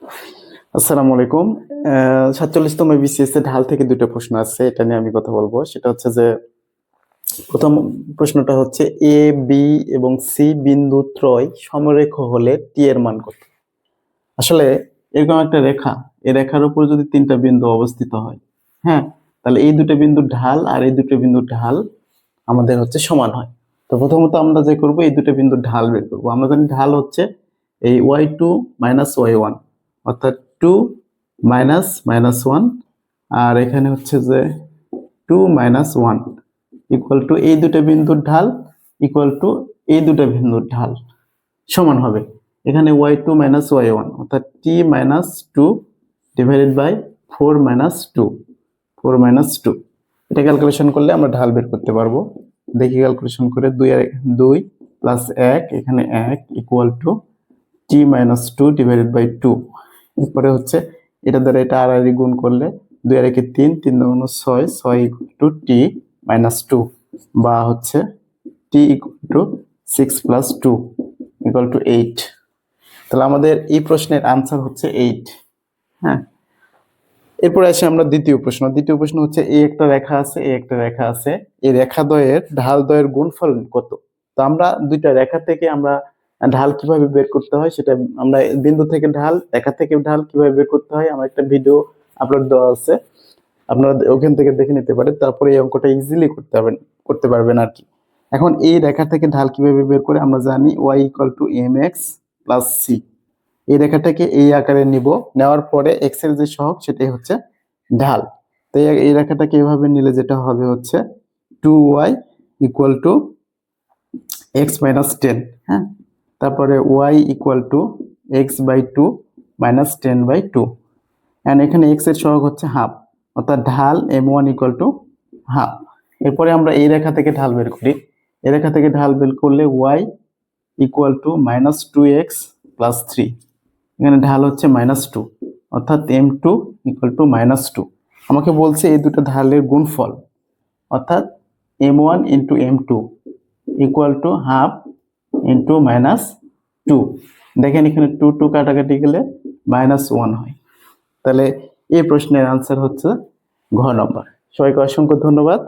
আসসালামু আলাইকুম। ৪৭তম বিসিএস এর ঢাল থেকে দুটো প্রশ্ন আছে, এটা নিয়ে আমি কথা বলবো। সেটা হচ্ছে যে প্রথম প্রশ্নটা হচ্ছে এ বি এবং সি বিন্দু ত্রয় সমরেখ হলে টি এর মান কত? আসলে এরকম একটা রেখা, এই রেখার উপর যদি তিনটা বিন্দু অবস্থিত হয়, হ্যাঁ, তাহলে এই দুটো বিন্দুর ঢাল আর এই দুটো বিন্দুর ঢাল আমাদের হচ্ছে সমান হয়। তো প্রথমত আমরা যে করব, এই দুটো বিন্দুর ঢাল বের করবো। আমরা জানি ঢাল হচ্ছে এই y2 মাইনাস y1, অর্থাৎ 2 মাইনাস মাইনাস 1, আর এখানে হচ্ছে যে 2 মাইনাস 1 ইকুয়াল টু এই দুটো বিন্দুর ঢাল ইকুয়াল টু এই দুটো বিন্দুর ঢাল সমান হবে। এখানে y2 মাইনাস y1 অর্থাৎ t minus 2 divided by 4 minus 2, 4 minus 2। এটা ক্যালকুলেশন করলে আমরা ঢাল বের করতে পারবো। দেখি ক্যালকুলেশন করে, 2 প্লাস 1, এখানে 1 equal to t minus 2 divided by 2। এরপরে হচ্ছে এটা দ্বারা এটা আর গুণ করলে 2 আর 1 3, 3 দুগুণ 6, 6 ইকুয়াল টু t মাইনাস 2, বা হচ্ছে t equal to 6 plus 2 equal to 8। তাহলে আমাদের এই প্রশ্নের আনসার হচ্ছে 8। হ্যাঁ, এরপরে আসি আমরা দ্বিতীয় প্রশ্ন। দ্বিতীয় প্রশ্ন হচ্ছে এই একটা রেখা আছে, এই একটা রেখা আছে, এই রেখা দ্বয়ের ঢাল দ্বয়ের গুণফল কত? তো আমরা দুইটা রেখা থেকে আমরা ঢাল কিভাবে বের করতে হয় সেটা, আমরা বিন্দু থেকে ঢাল, রেখা থেকে ঢাল কিভাবে বের করতে হয় আমার একটা ভিডিও আপলোড দেওয়া আছে, আপনারা ওখান থেকে দেখে নিতে পারেন। তারপরে এই অঙ্কটা ইজিলি করতে পারবেন আর কি। এখন এই রেখা থেকে ঢাল কিভাবে বের করে, আমরা জানি y equal two mx plus c। এই রেখাটাকে এই আকারে নিব, নেওয়ার পরে x এর যে সহগ সেটাই হচ্ছে ঢাল। তো এই রেখাটাকে এভাবে নিলে যেটা হবে হচ্ছে 2y equal to x minus 10। হ্যাঁ, তারপরে y equal to x by 2 minus 10 by 2, and এখানে x এর সহগ হচ্ছে হাফ, অর্থাৎ ঢাল m1 ইকুয়াল টু হাফ। এরপরে আমরা এই রেখা থেকে ঢাল বের করি। এই রেখা থেকে ঢাল বের করলে y equal two minus 2x plus 3, এখানে ঢাল হচ্ছে মাইনাস 2, অর্থাৎ m2 ইকুয়াল টু মাইনাস 2। আমাকে বলছে এই দুটো ঢালের গুণফল, অর্থাৎ m1 into m2 equal to half into minus 2। দেখেন এখানে 2 2 কাটাকাটি গেলে মাইনাস 1 হয়। তাহলে এই প্রশ্নের আনসার হচ্ছে ঘ নম্বর। সবাইকে অসংখ্য ধন্যবাদ।